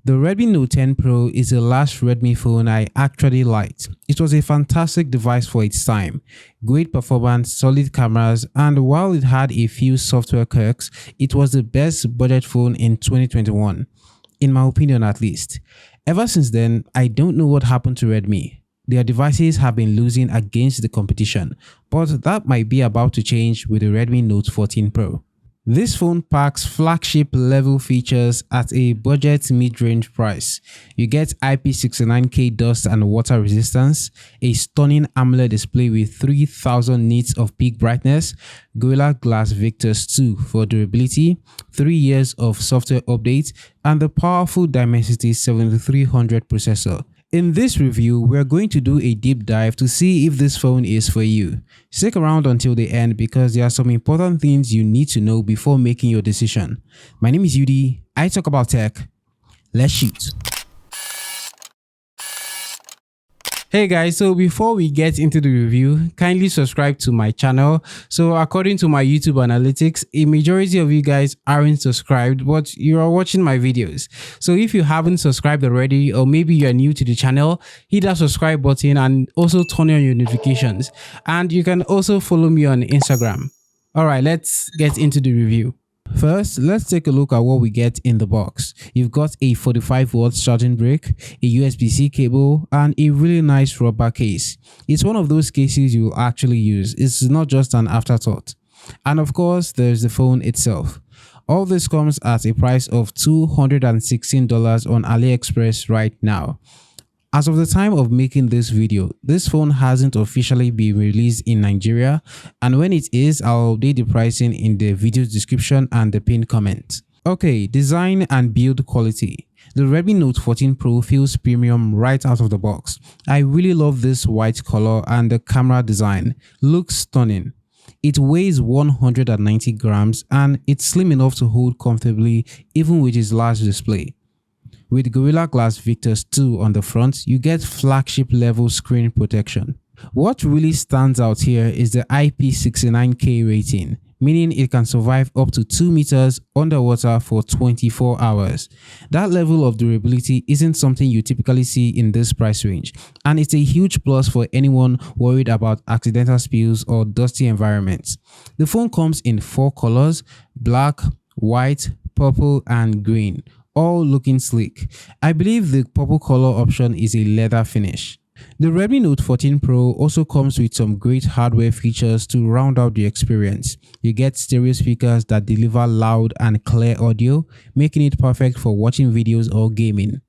The Redmi Note 10 Pro is the last Redmi phone I actually liked. It was a fantastic device for its time. Great performance, solid cameras, and while it had a few software quirks, it was the best budget phone in 2021, in my opinion at least. Ever since then, I don't know what happened to Redmi. Their devices have been losing against the competition, but that might be about to change with the Redmi Note 14 Pro. This phone packs flagship-level features at a budget mid-range price. You get IP69K dust and water resistance, a stunning AMOLED display with 3000 nits of peak brightness, Gorilla Glass Victus 2 for durability, 3 years of software updates, and the powerful Dimensity 7300 processor. In this review, we're going to do a deep dive to see if this phone is for you. Stick around until the end because there are some important things you need to know before making your decision. My name is Udi. I talk about tech. Let's shoot. Hey guys, so before we get into the review, kindly subscribe to my channel. So according to my YouTube analytics, a majority of you guys aren't subscribed, but you are watching my videos. So if you haven't subscribed already, or maybe you are new to the channel, hit that subscribe button and also turn on your notifications. And you can also follow me on Instagram. All right, let's get into the review. First, let's take a look at what we get in the box. You've got a 45-watt charging brick, a USB-C cable, and a really nice rubber case. It's one of those cases you'll actually use. It's not just an afterthought. And of course, there's the phone itself. All this comes at a price of $216 on AliExpress right now. As of the time of making this video, this phone hasn't officially been released in Nigeria, and when it is, I'll update the pricing in the video description and the pinned comment. Okay, design and build quality. The Redmi Note 14 Pro feels premium right out of the box. I really love this white color and the camera design. Looks stunning. It weighs 190 grams and it's slim enough to hold comfortably even with its large display. With Gorilla Glass Victus 2 on the front, you get flagship-level screen protection. What really stands out here is the IP69K rating, meaning it can survive up to 2 meters underwater for 24 hours. That level of durability isn't something you typically see in this price range, and it's a huge plus for anyone worried about accidental spills or dusty environments. The phone comes in 4 colors: black, white, purple, and green. All looking sleek. I believe the purple color option is a leather finish. The Redmi Note 14 Pro also comes with some great hardware features to round out the experience. You get stereo speakers that deliver loud and clear audio, making it perfect for watching videos or gaming.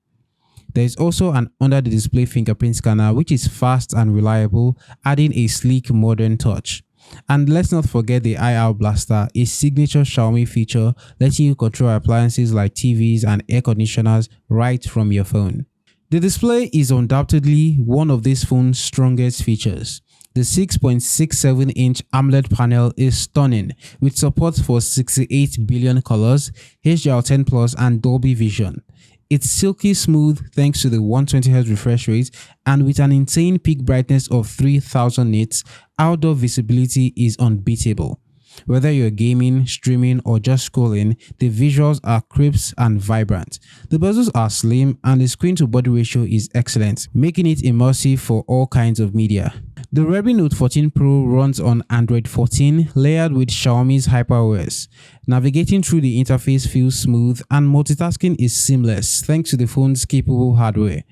There is also an under-the-display fingerprint scanner which is fast and reliable, adding a sleek modern touch. And let's not forget the IR Blaster, a signature Xiaomi feature letting you control appliances like TVs and air conditioners right from your phone. The display is undoubtedly one of this phone's strongest features. The 6.67-inch AMOLED panel is stunning, with support for 68 billion colors, HDR10 Plus and Dolby Vision. It's silky smooth thanks to the 120Hz refresh rate, and with an insane peak brightness of 3000 nits, outdoor visibility is unbeatable. Whether you're gaming, streaming, or just scrolling, the visuals are crisp and vibrant. The bezels are slim and the screen-to-body ratio is excellent, making it immersive for all kinds of media. The Redmi Note 14 Pro runs on Android 14 layered with Xiaomi's HyperOS. Navigating through the interface feels smooth and multitasking is seamless thanks to the phone's capable hardware.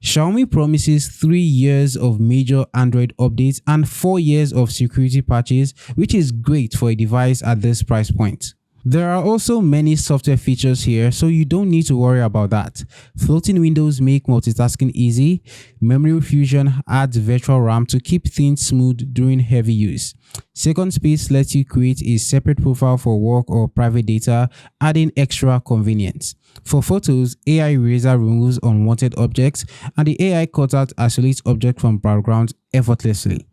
Xiaomi promises 3 years of major Android updates and 4 years of security patches, which is great for a device at this price point. There are also many software features here, so you don't need to worry about that. Floating windows make multitasking easy. Memory Fusion adds virtual RAM to keep things smooth during heavy use. Second Space lets you create a separate profile for work or private data, adding extra convenience. For photos, AI Eraser removes unwanted objects, and the AI cutout isolates objects from backgrounds effortlessly.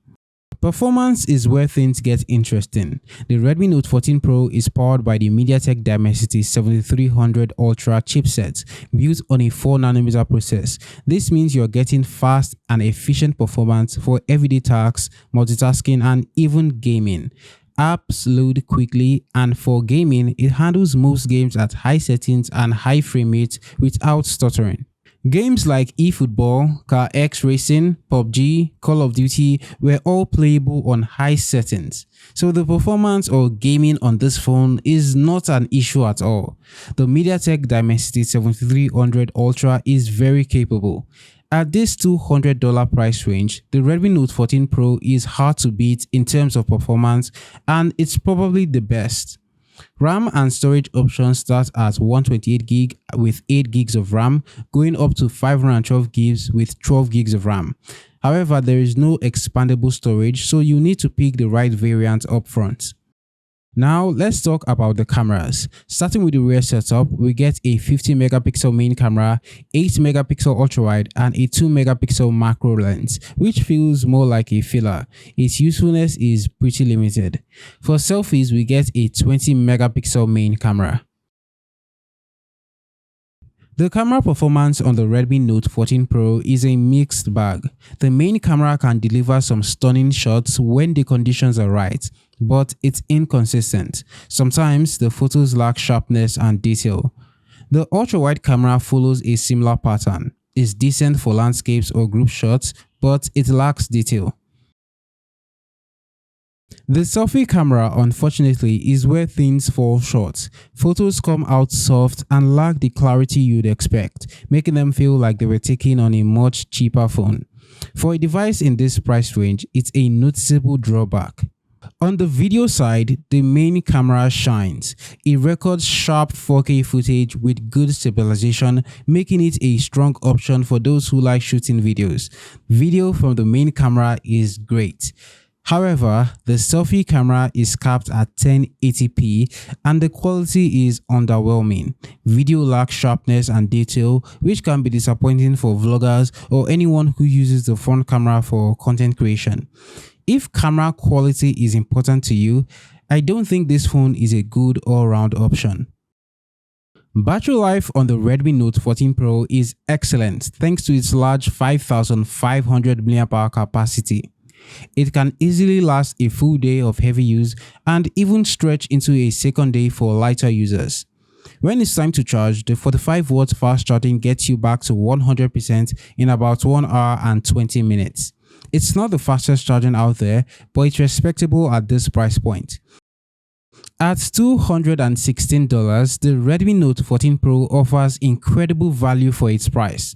Performance is where things get interesting. The Redmi Note 14 Pro is powered by the MediaTek Dimensity 7300 Ultra chipset built on a 4nm process. This means you're getting fast and efficient performance for everyday tasks, multitasking, and even gaming. Apps load quickly, and for gaming, it handles most games at high settings and high frame rate without stuttering. Games like eFootball, Car X Racing, PUBG, Call of Duty were all playable on high settings. So the performance or gaming on this phone is not an issue at all. The MediaTek Dimensity 7300 Ultra is very capable. At this $200 price range, the Redmi Note 14 Pro is hard to beat in terms of performance, and it's probably the best. RAM and storage options start at 128GB with 8GB of RAM, going up to 512GB with 12GB of RAM. However, there is no expandable storage, so you need to pick the right variant up front. Now let's talk about the cameras. Starting with the rear setup, we get a 50MP main camera, 8MP ultra-wide and a 2MP macro lens, which feels more like a filler. Its usefulness is pretty limited. For selfies, we get a 20MP main camera. The camera performance on the Redmi Note 14 Pro is a mixed bag. The main camera can deliver some stunning shots when the conditions are right, but it's inconsistent. Sometimes the photos lack sharpness and detail. The ultra-wide camera follows a similar pattern. It's decent for landscapes or group shots, but it lacks detail. The selfie camera, unfortunately, is where things fall short. Photos come out soft and lack the clarity you'd expect, making them feel like they were taken on a much cheaper phone. For a device in this price range, it's a noticeable drawback. On the video side, the main camera shines. It records sharp 4K footage with good stabilization, making it a strong option for those who like shooting videos. Video from the main camera is great. However, the selfie camera is capped at 1080p and the quality is underwhelming. Video lacks sharpness and detail, which can be disappointing for vloggers or anyone who uses the front camera for content creation. If camera quality is important to you, I don't think this phone is a good all-round option. Battery life on the Redmi Note 14 Pro is excellent thanks to its large 5500 mAh capacity. It can easily last a full day of heavy use and even stretch into a second day for lighter users. When it's time to charge, the 45W fast charging gets you back to 100% in about 1 hour and 20 minutes. It's not the fastest charging out there, but it's respectable at this price point. At $216, the Redmi Note 14 Pro offers incredible value for its price.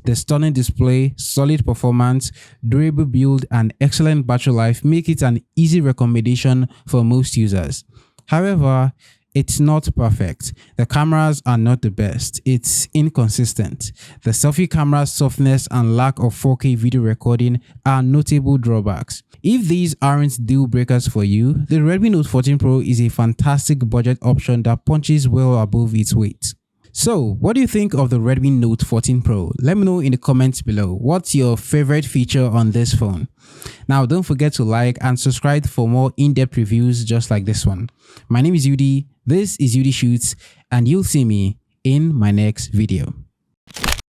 The stunning display, solid performance, durable build and excellent battery life make it an easy recommendation for most users. However, it's not perfect. The cameras are not the best. It's inconsistent. The selfie camera's softness and lack of 4K video recording are notable drawbacks. If these aren't deal breakers for you, the Redmi Note 14 Pro is a fantastic budget option that punches well above its weight. So, what do you think of the Redmi Note 14 Pro? Let me know in the comments below. What's your favorite feature on this phone? Now, don't forget to like and subscribe for more in-depth reviews just like this one. My name is Udi, this is Udi Shoots, and you'll see me in my next video.